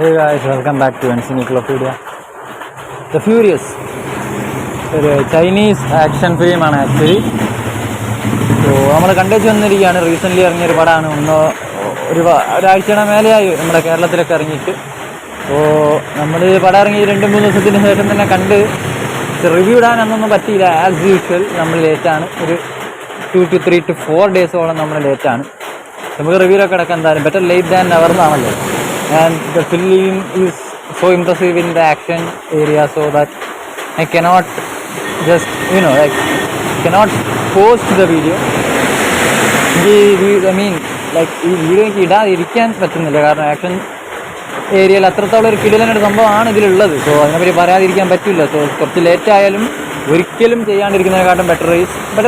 Hey guys, welcome back to Encyclopedia. The Furious. ഒരു Chinese action ഫിലിമാണ് actually. So നമ്മൾ കണ്ടേച്ച് വന്നിരിക്കുകയാണ്. റീസെൻ്റ്ലി ഇറങ്ങിയൊരു പടമാണ്. ഒരാഴ്ചയുടെ മേലെയായി നമ്മുടെ കേരളത്തിലൊക്കെ ഇറങ്ങിയിട്ട്. അപ്പോൾ നമ്മൾ പടം ഇറങ്ങി 2-3 ദിവസത്തിന് ശേഷം തന്നെ കണ്ട് റിവ്യൂ ഇടാനൊന്നും പറ്റിയില്ല. ആസ് യൂഷ്വൽ നമ്മൾ ലേറ്റാണ്. ഒരു 2 to 3 to 4 ഡേയ്സോളം നമ്മൾ ലേറ്റാണ്. നമുക്ക് റിവ്യൂലൊക്കെ കിടക്കാൻ എന്തായാലും ബെറ്റർ ലേറ്റ് ദാൻ നെവർ എന്നാണല്ലോ. And the film is so impressive in the action area, so that I cannot just cannot post the video. I mean like ഈ video എനിക്ക് ഇടാതിരിക്കാൻ പറ്റുന്നില്ല. കാരണം ആക്ഷൻ ഏരിയയിൽ അത്രത്തോളം ഒരു കിടിലനൊരു സംഭവമാണ് ഇതിലുള്ളത്. സോ അതിനെപ്പറ്റി പറയാതിരിക്കാൻ പറ്റില്ല. സോ കുറച്ച് ലേറ്റ് ആയാലും ഒരിക്കലും ചെയ്യാണ്ടിരിക്കുന്നതിനെക്കാട്ടും ബെറ്റർ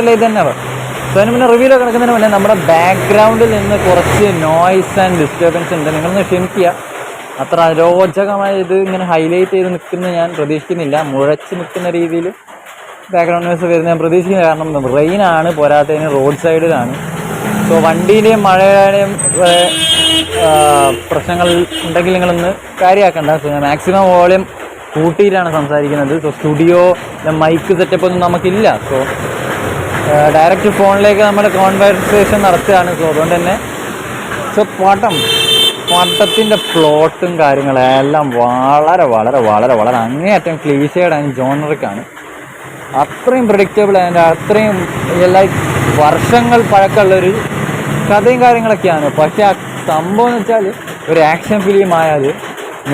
ലേറ്റ് തന്നെ അവർ. സോ അതിന് മുന്നേ റിവ്യൂലൊക്കെ കിടക്കുന്നതിന് മുന്നേ നമ്മുടെ ബാക്ക്ഗ്രൗണ്ടിൽ നിന്ന് കുറച്ച് നോയ്സ് ആൻഡ് ഡിസ്റ്റർബൻസ് ഉണ്ട്. നിങ്ങളൊന്ന് ക്ഷമിക്കുക. അത്ര അരോചകമായ ഇത് ഇങ്ങനെ ഹൈലൈറ്റ് ചെയ്ത് നിൽക്കുന്നത് ഞാൻ പ്രതീക്ഷിക്കുന്നില്ല. മുഴച്ച് നിൽക്കുന്ന രീതിയിൽ ബാക്ക്ഗ്രൗണ്ട് നോയ്സ് വരുന്നത് ഞാൻ പ്രതീക്ഷിക്കുന്നില്ല. കാരണം റെയിനാണ്, പോരാത്തതിന് റോഡ് സൈഡിലാണ്. സോ വണ്ടീൻ്റെയും മഴയുടെയും പ്രശ്നങ്ങൾ ഉണ്ടെങ്കിൽ നിങ്ങളൊന്ന് കാര്യമാക്കണ്ട. സോ ഞാൻ മാക്സിമം വോളിയം കൂട്ടിയിട്ടാണ് സംസാരിക്കുന്നത്. സോ സ്റ്റുഡിയോ മൈക്ക് സെറ്റപ്പ് ഒന്നും നമുക്കില്ല. സോ ഡയറക്റ്റ് ഫോണിലേക്ക് നമ്മൾ കോൺവെർസേഷൻ നടത്തുകയാണ്. സോ അതുകൊണ്ട് തന്നെ പടത്തിൻ്റെ പ്ലോട്ടും കാര്യങ്ങളെല്ലാം വളരെ വളരെ വളരെ വളരെ അങ്ങേയറ്റം ക്ലീഷേഡ് ആൻഡ് ജോണറിക്കാണ്. അത്രയും പ്രെഡിക്റ്റബിൾ ആൻഡ് അത്രയും ലൈക്ക് വർഷങ്ങൾ പഴക്കമുള്ളൊരു കഥയും കാര്യങ്ങളൊക്കെയാണ്. പക്ഷേ ആ സംഭവം എന്ന് വെച്ചാൽ ഒരു ആക്ഷൻ ഫിലിം ആയാൽ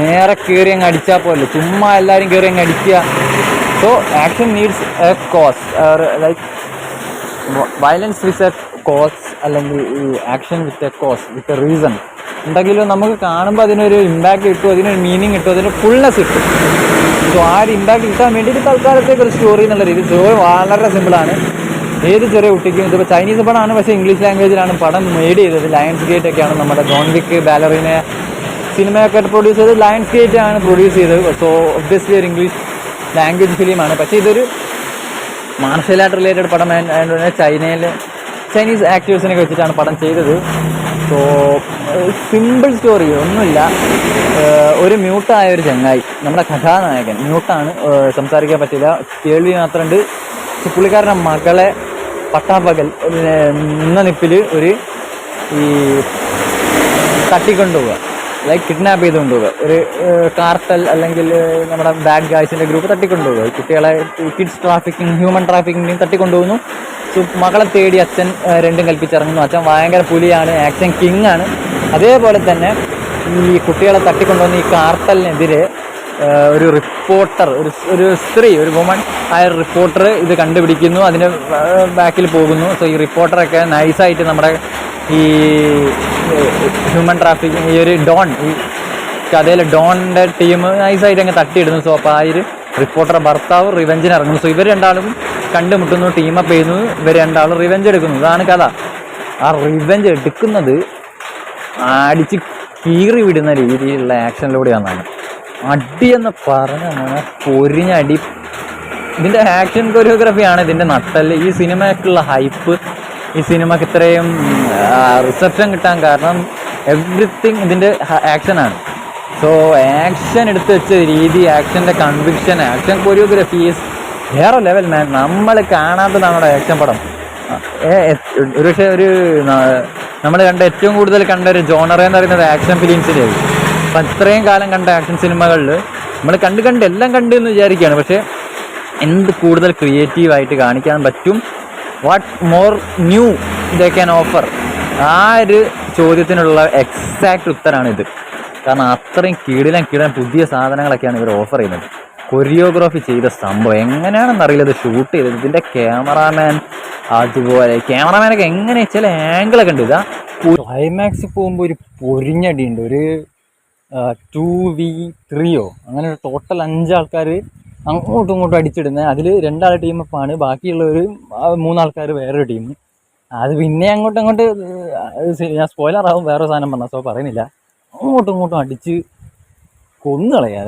നേരെ കയറി അങ്ങ് അടിച്ചാൽ പോലെ ചുമ്മാ എല്ലാവരും കയറി അങ്ങ് അടിക്കുക. So action needs a cause like violence with a cause, അല്ലെങ്കിൽ ഈ action with a cause with a reason ഉണ്ടെങ്കിലും നമുക്ക് കാണുമ്പോൾ അതിനൊരു ഇമ്പാക്റ്റ് കിട്ടും, അതിനൊരു മീനിങ് കിട്ടും, അതിന് ഫുൾനെസ് കിട്ടും. സോ ആ ഒരു ഇമ്പാക്റ്റ് കിട്ടാൻ വേണ്ടിയിട്ട് തൽക്കാലത്തേക്ക് ഒരു സ്റ്റോറി എന്നുള്ള രീതിയിൽ സ്റ്റോറി വളരെ സിമ്പിളാണ്. ഏത് ചെറിയ കുട്ടിക്കും ഇതിപ്പോൾ ചൈനീസ് പടമാണ്, പക്ഷേ ഇംഗ്ലീഷ് ലാംഗ്വേജിലാണ് പടം മെയ്ഡ് ചെയ്തത്. ലയൺസ് ഗേറ്റ് ഒക്കെയാണ് നമ്മുടെ ജോൺ വിക്ക് ബാലറിനെ സിനിമയൊക്കെ പ്രൊഡ്യൂസ് ചെയ്തത്. ലയൺസ് ഗേറ്റ് ആണ് പ്രൊഡ്യൂസ് ചെയ്തത്. സോ ഒബ്വിയസ്ലി ഒരു ഇംഗ്ലീഷ് ലാംഗ്വേജ് ഫിലിമാണ്. പക്ഷേ ഇതൊരു മാർഷൽ ആർട്ട് റിലേറ്റഡ് പടം ആയതുകൊണ്ട് ചൈനീസ് ആക്ടേഴ്സിനൊക്കെ വെച്ചിട്ടാണ് പടം ചെയ്തത്. സോ സിമ്പിൾ സ്റ്റോറി ഒന്നുമില്ല. ഒരു മ്യൂട്ടായ ഒരു ചങ്ങായി, നമ്മുടെ കഥാനായകൻ മ്യൂട്ടാണ്, സംസാരിക്കാൻ പറ്റില്ല, കേൾവി മാത്രമുണ്ട്. പുള്ളിക്കാരൻ്റെ മകളെ പട്ടാപ്പകൽ നിന്ന നിപ്പിൽ ഈ തട്ടിക്കൊണ്ടുപോവുക, ലൈക്ക് കിഡ്നാപ്പ് ചെയ്ത് കൊണ്ടുപോവുക. ഒരു കാർട്ടൽ അല്ലെങ്കിൽ നമ്മുടെ ബാഡ് ഗായ്സിൻ്റെ ഗ്രൂപ്പ് തട്ടിക്കൊണ്ടുപോവുക. കുട്ടികളെ കിഡ്സ് ട്രാഫിക്കിങ്, ഹ്യൂമൻ ട്രാഫിക്കിങ്ങിനും തട്ടിക്കൊണ്ടുപോകുന്നു. സോ മകളെ തേടി അച്ഛൻ രണ്ടും കൽപ്പിച്ചിറങ്ങുന്നു. അച്ഛൻ ഭയങ്കര പുലിയാണ്, ആക്ഷൻ കിങ് ആണ്. അതേപോലെ തന്നെ ഈ കുട്ടികളെ തട്ടിക്കൊണ്ടുവന്ന് ഈ കാർട്ടലിനെതിരെ ഒരു റിപ്പോർട്ടർ, ഒരു സ്ത്രീ, ഒരു വുമൺ ആയ റിപ്പോർട്ടർ ഇത് കണ്ടുപിടിക്കുന്നു, അതിൻ്റെ ബാക്കിൽ പോകുന്നു. സോ ഈ റിപ്പോർട്ടറൊക്കെ നൈസായിട്ട് നമ്മുടെ ഈ ഹ്യൂമൻ ട്രാഫിക്കിങ്, ഈ ഒരു ഡോൺ, ഈ കഥയിലെ ഡോണിൻ്റെ ടീം നൈസായിട്ട് അങ്ങ് തട്ടിയിടുന്നു. സോ അപ്പോൾ ആ ഒരു റിപ്പോർട്ടറുടെ ഭർത്താവ് റിവെഞ്ചിന് ഇറങ്ങുന്നു. സോ ഇവർ രണ്ടാളും കണ്ടുമുട്ടുന്നു, ടീമപ്പ് ചെയ്യുന്നു, ഇവർ രണ്ടാളും റിവെഞ്ച് എടുക്കുന്നു. ഇതാണ് കഥ. ആ റിവെഞ്ച് എടുക്കുന്നത് അടിച്ച് കീറി വിടുന്ന രീതിയിലുള്ള ആക്ഷനിലൂടെയാണ്. അടിയെന്ന് പറഞ്ഞാൽ പൊരിഞ്ഞടി. ഇതിൻ്റെ ആക്ഷൻ കൊറിയോഗ്രാഫിയാണ് ഇതിൻ്റെ നട്ടല്. ഈ സിനിമയ്ക്കുള്ള ഹൈപ്പ്, ഈ സിനിമക്ക് ഇത്രയും റിസപ്ഷൻ കിട്ടാൻ കാരണം എവ്രിത്തിങ് ഇതിൻ്റെ ആക്ഷനാണ്. സോ ആക്ഷൻ എടുത്ത് വെച്ച രീതി, ആക്ഷൻ്റെ കൺവിക്ഷൻ, ആക്ഷൻ കൊറിയോഗ്രാഫി ഈസ് വേറെ ലെവൽ മാൻ. നമ്മൾ കാണാത്തതാണ് അവിടെ ആക്ഷൻ പടം. ഒരുപക്ഷെ നമ്മൾ ഏറ്റവും കൂടുതൽ കണ്ട ഒരു ജോണർ എന്ന് പറയുന്നത് ആക്ഷൻ ഫിലിംസിൻ്റെ. അപ്പം ഇത്രയും കാലം കണ്ട ആക്ഷൻ സിനിമകളിൽ നമ്മൾ എല്ലാം കണ്ടു എന്ന് വിചാരിക്കുകയാണ്. പക്ഷേ എന്ത് കൂടുതൽ ക്രിയേറ്റീവായിട്ട് കാണിക്കാൻ പറ്റും, what more new they can offer, ആ ഒരു ചോദ്യത്തിനുള്ള എക്സാക്റ്റ് ഉത്തരമാണ് ഇത്. കാരണം അത്രയും കിടിലൻ പുതിയ സാധനങ്ങളൊക്കെയാണ് ഇവർ ഓഫർ ചെയ്യുന്നത്. കൊറിയോഗ്രാഫി ചെയ്ത സംഭവം എങ്ങനെയാണെന്നറിയില്ല ഇത് ഷൂട്ട് ചെയ്തത്. ഇതിൻ്റെ ക്യാമറാമാൻ, അതുപോലെ ക്യാമറാമാനൊക്കെ എങ്ങനെ ചില ആംഗിളൊക്കെ ഉണ്ട്. ഇതാ ക്ലൈമാക്സ് പോകുമ്പോൾ ഒരു പൊരിഞ്ഞടിയുണ്ട്. ഒരു 2v3 അങ്ങനെ ടോട്ടൽ 5 ആൾക്കാർ അങ്ങോട്ടും ഇങ്ങോട്ടും അടിച്ചിടുന്നത്. അതിൽ 2 ആൾ ടീമപ്പാണ്, ബാക്കിയുള്ളവർ 3 ആൾക്കാർ വേറൊരു ടീം. അത് പിന്നെ അങ്ങോട്ടും ഞാൻ സ്പോയിലറാവും വേറെ സാധനം പറഞ്ഞാൽ, സോ പറയുന്നില്ല. അങ്ങോട്ടും ഇങ്ങോട്ടും അടിച്ച് കൊന്നുകളയാ.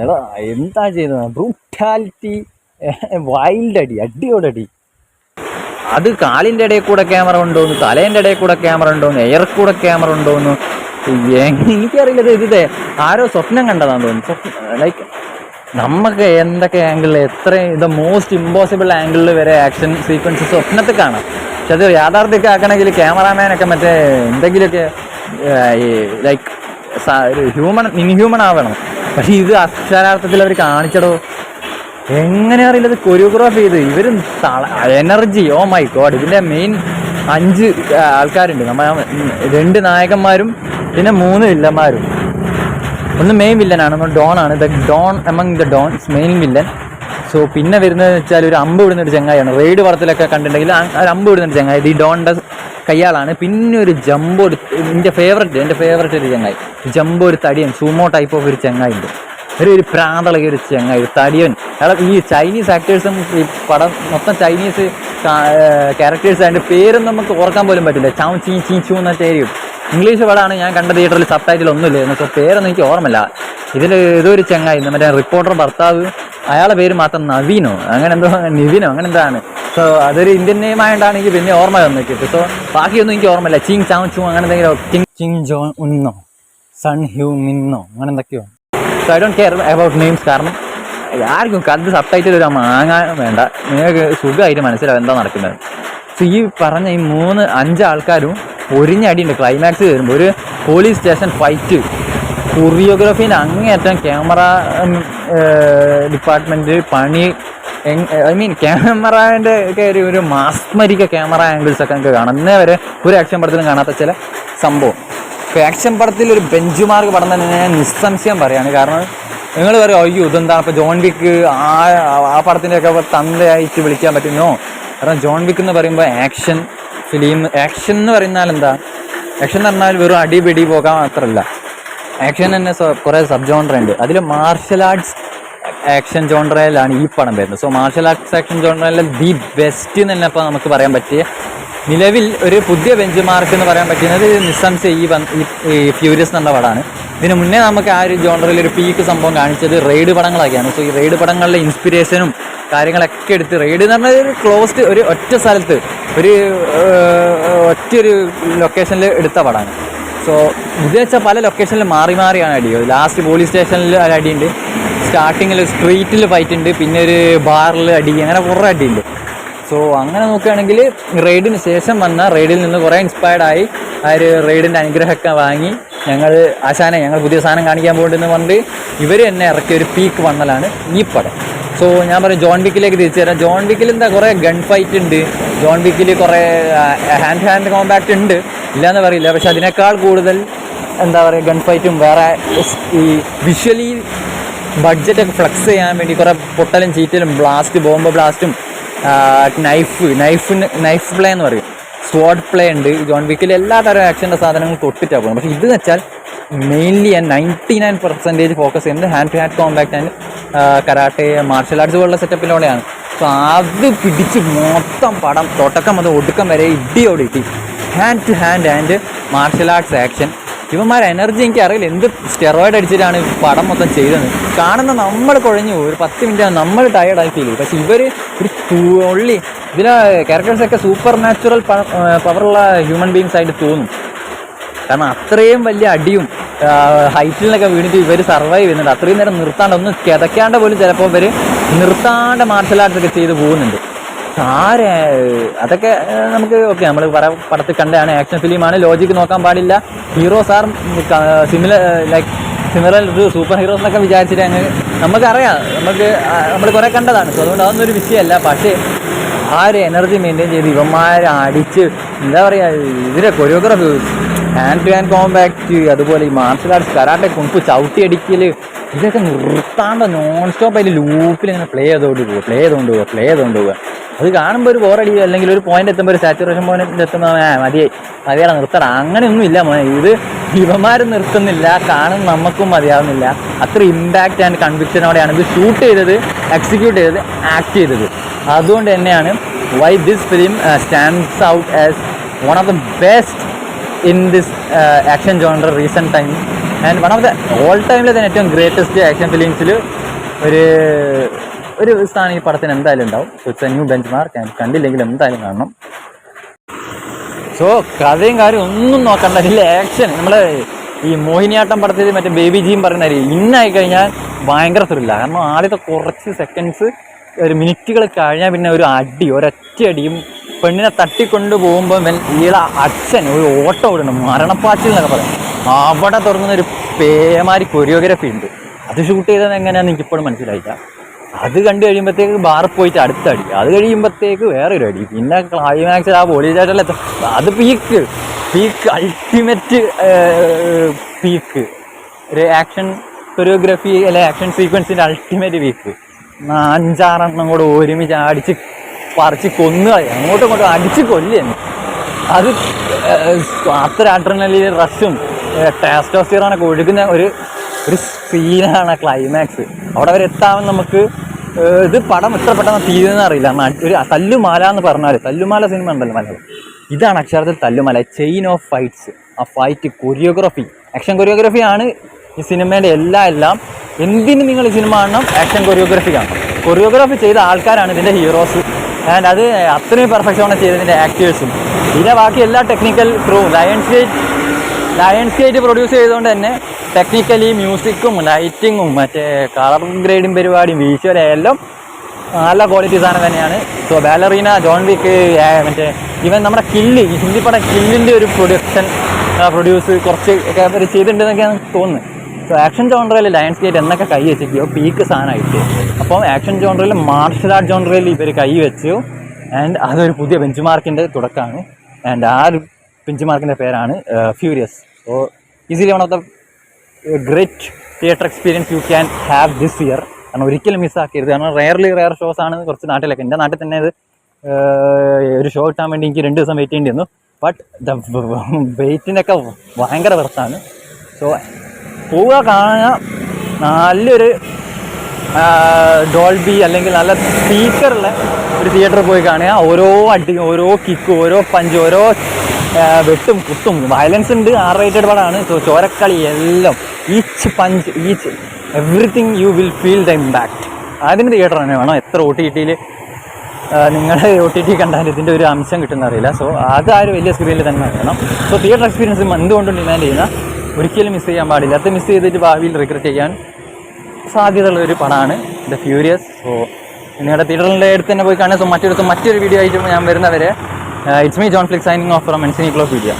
എന്താ ചെയ്യുന്നത്? ബ്രൂട്ടാലിറ്റി, വൈൽഡ് അടിയോടടി. അത് കാലിൻ്റെ ഇടയിൽ കൂടെ ക്യാമറ ഉണ്ടോന്ന്, തലേൻ്റെ ഇടയിൽ കൂടെ ക്യാമറ ഉണ്ടോന്ന്, എയർ കൂടെ ക്യാമറ ഉണ്ടോന്ന്, എനിക്കറിയില്ല, ഇത് ആരോ സ്വപ്നം കണ്ടതാന്ന് തോന്നുന്നു. ലൈക്ക് നമുക്ക് എന്തൊക്കെ ആംഗിളിൽ എത്ര മോസ്റ്റ് ഇമ്പോസിബിൾ ആംഗിളിൽ വരെ ആക്ഷൻ സീക്വൻസ് സ്വപ്നത്തിൽ കാണാം. പക്ഷെ അത് യാഥാർത്ഥ്യമൊക്കെ ആക്കണമെങ്കിൽ ക്യാമറാമാനൊക്കെ മറ്റേ എന്തെങ്കിലുമൊക്കെ ലൈക്ക് ഒരു ഇൻഹ്യൂമൺ ആവണം. പക്ഷെ ഇത് അക്ഷരാർത്ഥത്തിൽ അവർ കാണിച്ചടോ. എങ്ങനെ അറിയില്ല, ഇത് കൊറിയോഗ്രാഫി ചെയ്ത് ഇവരും എനർജി. Oh my god. ഇതിൻ്റെ മെയിൻ 5 ആൾക്കാരുണ്ട്. 2 നായകന്മാരും പിന്നെ 3 വില്ലന്മാരും. ഒന്ന് മെയിൻ വില്ലനാണ്, ഒന്ന് ഡോൺ ആണ്. The don among the dons main villain. So പിന്നെ വരുന്നത് വെച്ചാൽ ഒരു അമ്പ് വിടുന്നൊരു ചങ്ങായിയാണ്. റെയ്ഡ് പടത്തിലൊക്കെ കണ്ടിട്ടുണ്ടെങ്കിൽ ഒരു അമ്പ് വിടുന്നൊരു ചങ്ങായി, ഈ ഡോണിൻ്റെ കയ്യാളാണ്. പിന്നെ ഒരു ജംബോ, എൻ്റെ ഫേവററ്റ് ഒരു ചങ്ങായി ജംബോ, ഒരു തടിയൻ സൂമോ ടൈപ്പ് ഓഫ് ഒരു ചങ്ങായി ഉണ്ട്. ഒരു പ്രാന്തളകിയ ഒരു ചങ്ങായി, ഒരു തടിയൻ. ഈ ചൈനീസ് ആക്ടേഴ്സും ഈ പടം മൊത്തം ചൈനീസ് ക്യാരക്ടേഴ്സ് അതിൻ്റെ പേരും നമുക്ക് ഓർക്കാൻ പോലും പറ്റില്ല. ചാവ് ചീ ചീ ചൂ എന്നൊക്കെ ആയിരിക്കും. ഇംഗ്ലീഷ് പടമാണ് ഞാൻ കണ്ട തിയേറ്ററിൽ, സബ് ടൈറ്റിൽ ഒന്നുമില്ലായിരുന്നു. സോ പേരൊന്നും എനിക്ക് ഓർമ്മയില്ല. ഇതിൽ ഏതോ ഒരു ചങ്ങായി, മറ്റേ റിപ്പോർട്ടർ ഭർത്താവ്, അയാളെ പേര് മാത്രം നവീനോ അങ്ങനെ എന്തോ, നിവിനോ അങ്ങനെ എന്താണ്. സോ അതൊരു ഇന്ത്യൻ നെയിം ആയതുകൊണ്ടാണ് എനിക്ക് പിന്നെ ഓർമ്മ വന്നിട്ട്. സോ ബാക്കിയൊന്നും എനിക്ക് ഓർമ്മയില്ല. ചിങ് ചാവ് ചൂ അങ്ങനെ എന്തെങ്കിലും, ചിങ് ജോൺ ഉന്നോ സൺ ഹ്യൂ മിന്നോ അങ്ങനെ എന്തൊക്കെയോ. So I don't care about names. കാരണം ആർക്കും കണ്ട് സബ് ടൈറ്റിൽ ഒരു മാങ്ങാൻ വേണ്ട, നിങ്ങൾക്ക് സുഖമായിട്ട് മനസ്സിലാവും എന്താ നടക്കുന്നത്. സോ ഈ പറഞ്ഞ ഈ 3-5 ആൾക്കാരും ഒരിഞ്ഞടിയുണ്ട്. ക്ലൈമാക്സ് വരുമ്പോൾ ഒരു പോലീസ് സ്റ്റേഷൻ ഫൈറ്റ്, കൊറിയോഗ്രാഫീൻ്റെ അങ്ങേയറ്റം, ക്യാമറ ഡിപ്പാർട്ട്മെൻറ്റ് പണി, ഐ മീൻ ക്യാമറേൻ്റെ ഒക്കെ ഒരു മാസ്മരിക ക്യാമറ ആംഗിൾസ് ഒക്കെ നമുക്ക് കാണാം. ഇന്നേ വരെ ഒരു ആക്ഷൻ പടത്തിലും കാണാത്ത ചില സംഭവം. ഇപ്പോൾ ആക്ഷൻ പടത്തിൽ ഒരു ബെഞ്ച് മാർക്ക് പടം തന്നെ ഞാൻ നിസ്സംശയം പറയുകയാണ്. കാരണം നിങ്ങൾ പറയും അയ്യോ ഇതെന്താണ് ഇപ്പോൾ ജോൺ വിക്ക് ആ പടത്തിൻ്റെയൊക്കെ തന്തയായിട്ട് വിളിക്കാൻ പറ്റുന്നോ? കാരണം ജോൺ വിക്ക് എന്ന് പറയുമ്പോൾ ആക്ഷൻ ഫിലിം, ആക്ഷൻ എന്ന് പറഞ്ഞാൽ എന്താ, ആക്ഷൻ എന്ന് പറഞ്ഞാൽ വെറും അടിപിടി പോകാൻ മാത്രമല്ല. ആക്ഷൻ തന്നെ കുറേ സബ് ജോൺറ ഉണ്ട്. അതിൽ മാർഷൽ ആർട്സ് ആക്ഷൻ ജോൺറയിലാണ് ഈ പടം വരുന്നത്. സോ മാർഷൽ ആർട്സ് ആക്ഷൻ ജോൺറയിലെ ദി ബെസ്റ്റ് എന്ന് തന്നെ ഇപ്പോൾ നമുക്ക് പറയാൻ പറ്റിയ, നിലവിൽ ഒരു പുതിയ ബെഞ്ച് മാർക്ക് എന്ന് പറയാൻ പറ്റുന്നത് നിസ്സംശയം ഈ ഫ്യൂരിയസ് എന്നുള്ള പടമാണ്. ഇതിന് മുന്നേ നമുക്ക് ആ ഒരു ജോൺറയിൽ ഒരു പീക്ക് സംഭവം കാണിച്ചത് റെയ്ഡ് പടങ്ങളൊക്കെയാണ്. സോ ഈ റെയ്ഡ് പടങ്ങളിലെ ഇൻസ്പിറേഷനും കാര്യങ്ങളൊക്കെ എടുത്ത്, റെയ്ഡ് എന്ന് പറഞ്ഞാൽ ഒരു ക്ലോസ്ഡ് ഒരു ഒറ്റ സ്ഥലത്ത് ഒറ്റൊരു ലൊക്കേഷനിൽ എടുത്ത പടമാണ്. സോ ഇത് വെച്ചാൽ പല ലൊക്കേഷനിൽ മാറി മാറിയാണ് അടി. ലാസ്റ്റ് പോലീസ് സ്റ്റേഷനിൽ ഒരു അടിയുണ്ട്, സ്റ്റാർട്ടിങ്ങിൽ സ്ട്രീറ്റിൽ ഫൈറ്റ് ഉണ്ട്, പിന്നെ ഒരു ബാറിൽ അടി, അങ്ങനെ കുറേ അടിയുണ്ട്. സോ അങ്ങനെ നോക്കുകയാണെങ്കിൽ റെയ്ഡിന് ശേഷം വന്ന റെയ്ഡിൽ നിന്ന് കുറേ ഇൻസ്പയർഡായി ആ ഒരു റെയ്ഡിൻ്റെ അനുഗ്രഹമൊക്കെ വാങ്ങി ഞങ്ങൾ പുതിയ സാധനം കാണിക്കാൻ പോകണ്ടെന്ന് പറഞ്ഞിട്ട് ഇവർ തന്നെ ഇറക്കിയ ഒരു പീക്ക് വണ്ണലാണ് ഈ പടം. സോ ഞാൻ പറയും ജോൺ വിക്കിലേക്ക് തിരിച്ചു തരാം. ജോൺ വിക്കിൽ എന്താ കുറേ ഗൺ ഫൈറ്റ് ഉണ്ട്, ജോൺ വിക്കിൽ കുറേ ഹാൻഡ് കോമ്പാക്റ്റ് ഉണ്ട്, ഇല്ലയെന്ന് പറയില്ല. പക്ഷെ അതിനേക്കാൾ കൂടുതൽ എന്താ പറയുക ഗൺ ഫൈറ്റും വേറെ ഈ വിഷ്വലി ബഡ്ജറ്റൊക്കെ ഫ്ലെക്സ് ചെയ്യാൻ വേണ്ടി കുറേ പൊട്ടലും ചീറ്റലും ബോംബ് ബ്ലാസ്റ്റും നൈഫ് പ്ലേ എന്ന് പറയും, സ്വാഡ് പ്ലേ ഉണ്ട്. ജോൺ വിക്കിൽ എല്ലാ തരം ആക്ഷൻ്റെ സാധനങ്ങളും തൊട്ടിട്ടാണ് പോകുന്നത്. പക്ഷേ ഇത് വെച്ചാൽ മെയിൻലി 99% ഫോക്കസ് ചെയ്യുന്നത് hand to hand compact and karate, martial arts പോലുള്ള സെറ്റപ്പിലൂടെയാണ്. സോ അത് പിടിച്ച് മൊത്തം പടം തുടക്കം മുതൽ ഒടുക്കം വരെ ഇടി hand to hand and martial arts action. ഇവന്മാർ എനർജി എനിക്ക് അറിയില്ല എന്ത് സ്റ്റെറോയിഡ് അടിച്ചിട്ടാണ് പടം മൊത്തം ചെയ്തത്. കാണുന്ന നമ്മൾ കുഴഞ്ഞു പോകും, ഒരു 10 മിനിറ്റ് നമ്മൾ ടയേർഡായി ഫീൽ ചെയ്യും. പക്ഷെ ഇവർ ഒരു തുള്ളി ഇതിലെ ക്യാരക്ടേഴ്സൊക്കെ സൂപ്പർ നാച്ചുറൽ പവറുള്ള ഹ്യൂമൻ ബീങ്സ് ആയിട്ട് തോന്നും. കാരണം അത്രയും വലിയ അടിയും ഹൈറ്റിലൊക്കെ വീണിട്ട് ഇവർ സർവൈവ് ചെയ്യുന്നുണ്ട്. അത്രയും നേരം നിർത്താണ്ട്, ഒന്ന് കിതയ്ക്കാണ്ട് പോലും ചിലപ്പോൾ ഇവർ നിർത്താണ്ട് മാർഷൽ ആർട്സ് ഒക്കെ ചെയ്ത് പോകുന്നുണ്ട്. അതൊക്കെ നമുക്ക് ഓക്കെ, നമ്മൾ പടത്തിൽ കണ്ടാണ് ആക്ഷൻ ഫിലിമാണ്, ലോജിക്ക് നോക്കാൻ പാടില്ല. Heroes are similar super heroes എന്നൊക്കെ വിചാരിച്ചിട്ട് നമുക്കറിയാം, നമ്മൾ കുറേ കണ്ടതാണ്. സോ അതുകൊണ്ട് അതൊന്നും ഒരു വിഷയമല്ല. പക്ഷേ ആ ഒരു എനർജി മെയിൻറ്റെയിൻ ചെയ്ത് ഇവന്മാരെ അടിച്ച് എന്താ പറയുക, ഇതിൻ്റെ choreography, hand to hand compact, അതുപോലെ ഈ മാർഷൽ ആർട്സ് കരാട്ടെ കുമ്പ് ചവിട്ടി അടിക്കൽ, ഇതൊക്കെ നിർത്താണ്ട് നോൺ സ്റ്റോപ്പ് അതിൽ ലൂപ്പിൽ ഇങ്ങനെ പ്ലേ ചെയ്തുകൊണ്ട് പോവുക. അത് കാണുമ്പോൾ ഒരു ബോറടി, അല്ലെങ്കിൽ ഒരു പോയിന്റ് എത്തുമ്പോൾ ഒരു സാച്ചുറേഷൻ പോയിന്റ് എത്തുമ്പോൾ മതിയാടെ നിർത്തണം, അങ്ങനെയൊന്നും ഇല്ല മോനെ. ഇത് ഇവന്മാരും നിർത്തുന്നില്ല, കാണും നമുക്കും മതിയാവുന്നില്ല. അത്ര ഇമ്പാക്റ്റ് ആൻഡ് കൺവിക്ഷനോടെയാണ് ഇത് ഷൂട്ട് ചെയ്തത്, എക്സിക്യൂട്ട് ചെയ്തത്, ആക്ട് ചെയ്തത്. അതുകൊണ്ട് തന്നെയാണ് why this film stands out as one of the best in this action genre recent time and one of the all ടൈമിലെ തന്നെ ഏറ്റവും ഗ്രേറ്റസ്റ്റ് ആക്ഷൻ ഫിലിംസിൽ ഒരു സ്ഥാനം ഈ പടത്തിന് എന്തായാലും ഉണ്ടാവും. So it's A new bench mark. കണ്ടില്ലെങ്കിൽ എന്തായാലും കാണണം. സോ കഥയും കാര്യം ഒന്നും നോക്കണ്ട, ഇതിൽ ആക്ഷൻ നമ്മൾ ഈ മോഹിനിയാട്ടം പടത്തിൽ മറ്റേ ബേബി ജിയും പറയുന്ന ഇന്നായി കഴിഞ്ഞാൽ ഭയങ്കര ത്രില്ലാണ്. കാരണം ആദ്യത്തെ കുറച്ച് സെക്കൻഡ്സ് ഒരു മിനിറ്റുകൾ കഴിഞ്ഞാൽ പിന്നെ ഒരു അടി, ഒരൊറ്റ അടിയും പെണ്ണിനെ തട്ടിക്കൊണ്ട് പോകുമ്പോൾ ഈള അച്ഛൻ ഒരു ഓട്ടം ഓടണം, മരണപ്പാച്ചിൽ എന്നൊക്കെ പറയും. അവിടെ തുടങ്ങുന്ന ഒരു പേമാരി കൊറിയോഗ്രാഫി ഉണ്ട്. അത് ഷൂട്ട് ചെയ്തത് എങ്ങനെയാണെന്ന് എനിക്കിപ്പോഴും മനസ്സിലായില്ല. അത് കണ്ടു കഴിയുമ്പോഴത്തേക്ക് ബാറിൽ പോയിട്ട് അടുത്ത അടി, അത് കഴിയുമ്പോഴത്തേക്ക് വേറൊരു അടി, പിന്നെ ക്ലൈമാക്സ് ആ പോലീസ് ആയിട്ടല്ല, അത് പീക്ക് അൾട്ടിമേറ്റ് പീക്ക്. ഒരു ആക്ഷൻ കൊറിയോഗ്രാഫി അല്ലെ ആക്ഷൻ സീക്വൻസിൻ്റെ അൾട്ടിമേറ്റ് പീക്ക്. 5-6 കൂടെ ഒരുമിച്ച് അടിച്ച് പറിച്ച് കൊന്നു, അങ്ങോട്ടും ഇങ്ങോട്ടും അടിച്ച് കൊല്ലുന്നു. അത് അത്ര അഡ്രിനലിൻ റഷും ടെസ്റ്റോസ്റ്റിറോണൊക്കെ ഒഴുകുന്ന ഒരു സീനാണ് ക്ലൈമാക്സ്. അവിടെ വരെ എത്താൻ നമുക്ക് ഇത് പടം എത്ര പെട്ടെന്ന് തീരുന്ന അറിയില്ല. ഒരു തല്ലുമാല എന്ന് പറഞ്ഞാൽ, തല്ലുമാല സിനിമ ഉണ്ടല്ലോ മലയാളം, ഇതാണ് അക്ഷരത്തിൽ തല്ലുമാല. Chain of fights. ആ ഫൈറ്റ് കൊറിയോഗ്രാഫി, ആക്ഷൻ കൊറിയോഗ്രാഫിയാണ് ഈ സിനിമേൻ്റെ എല്ലാം. എന്തിന് നിങ്ങൾ ഈ സിനിമ കാണണം, ആക്ഷൻ കൊറിയോഗ്രാഫി കാണണം. കൊറിയോഗ്രാഫി ചെയ്ത ആൾക്കാരാണ് ഇതിൻ്റെ ഹീറോസ്. ആൻഡ് അത് അത്രയും പെർഫെക്ഷനാണ് ചെയ്തതിൻ്റെ ആക്ടേഴ്സും. ഇതിൻ്റെ ബാക്കി എല്ലാ technical crew lions gate produce ചെയ്തുകൊണ്ട് തന്നെ ടെക്നിക്കലി മ്യൂസിക്കും ലൈറ്റിങ്ങും മറ്റേ കളർ ഗ്രേഡിങ് പരിപാടിയും വിഷ്വലും എല്ലാം നല്ല ക്വാളിറ്റി സാധനം തന്നെയാണ്. സോ ബാലറീന, ജോൺ വിക്ക്, മറ്റേ ഈവൻ നമ്മുടെ കില്ല്, ഈ ഹിന്ദി പടം കില്ലിൻ്റെ ഒരു പ്രൊഡ്യൂസ് കുറച്ച് ഒക്കെ ചെയ്തിട്ടുണ്ടെന്നൊക്കെയാണ് തോന്നുന്നത്. സോ ആക്ഷൻ ജോൺറയിൽ ലയൺസ് ഗേറ്റ് എന്നൊക്കെ കൈ വെച്ചിരിക്കുകയോ പീക്ക് സാധനമായിട്ട്. അപ്പം ആക്ഷൻ ജോൺറയിൽ മാർഷൽ ആർട്ട് ജോൺറയിൽ ഇവർ കൈ വെച്ചു. ആൻഡ് അതൊരു പുതിയ ബെഞ്ച് മാർക്കിൻ്റെ തുടക്കമാണ്. ആൻഡ് ആ ഒരു ബെഞ്ച് മാർക്കിൻ്റെ പേരാണ് furious. So easily one of the great theatre experience you can have this year. കാരണം ഒരിക്കലും മിസ്സാക്കരുത്. കാരണം റെയർ ഷോസ് ആണ് കുറച്ച് നാട്ടിലൊക്കെ. എൻ്റെ നാട്ടിൽ തന്നെ ഇത് ഒരു ഷോ കിട്ടാൻ വേണ്ടി എനിക്ക് 2 ദിവസം വെയിറ്റ് ചെയ്യേണ്ടി വന്നു. ബട്ട് ദ വെയിറ്റിനൊക്കെ ഭയങ്കര വെർത്താണ്. സോ പോവുക, കാണുക, നല്ലൊരു ഡോൾബി അല്ലെങ്കിൽ നല്ല സ്പീക്കറുള്ള ഒരു തിയേറ്ററിൽ പോയി കാണുക. ഓരോ അടിയും ഓരോ കിക്കും ഓരോ പഞ്ചും ഓരോ വെട്ടും കുത്തും വയലൻസ് ഉണ്ട്. R-rated പടമാണ്. സോ ചോരക്കളി എല്ലാം, each punch each everything you will feel the impact. അതിന് തിയേറ്റർ തന്നെ വേണം. എത്ര OTT-യിൽ നിങ്ങൾ OTT കണ്ടാൽ ഇതിൻ്റെ ഒരു അംശം കിട്ടുന്ന അറിയില്ല. സോ അത് ആ ഒരു വലിയ സ്ക്രീനിൽ തന്നെ വേണം. സോ തിയേറ്റർ എക്സ്പീരിയൻസ് എന്തുകൊണ്ടും ഡിമാൻഡ് ചെയ്യുന്ന, ഒരിക്കലും മിസ് ചെയ്യാൻ പാടില്ല. അത് മിസ് ചെയ്തിട്ട് ഭാവിയിൽ റിഗ്രറ്റ് ചെയ്യാൻ സാധ്യതയുള്ള ഒരു പടമാണ് ദ ഫ്യൂരിയസ്. സോ നിങ്ങളുടെ തിയേറ്ററിൻ്റെ അടുത്ത് തന്നെ പോയി കാണുക. സോ മറ്റൊരു വീഡിയോ ആയിട്ട് ഞാൻ വരുന്നവരെ it's me John Flix signing off from എൻസിനി ക്ലോക്ക് വീഡിയോ.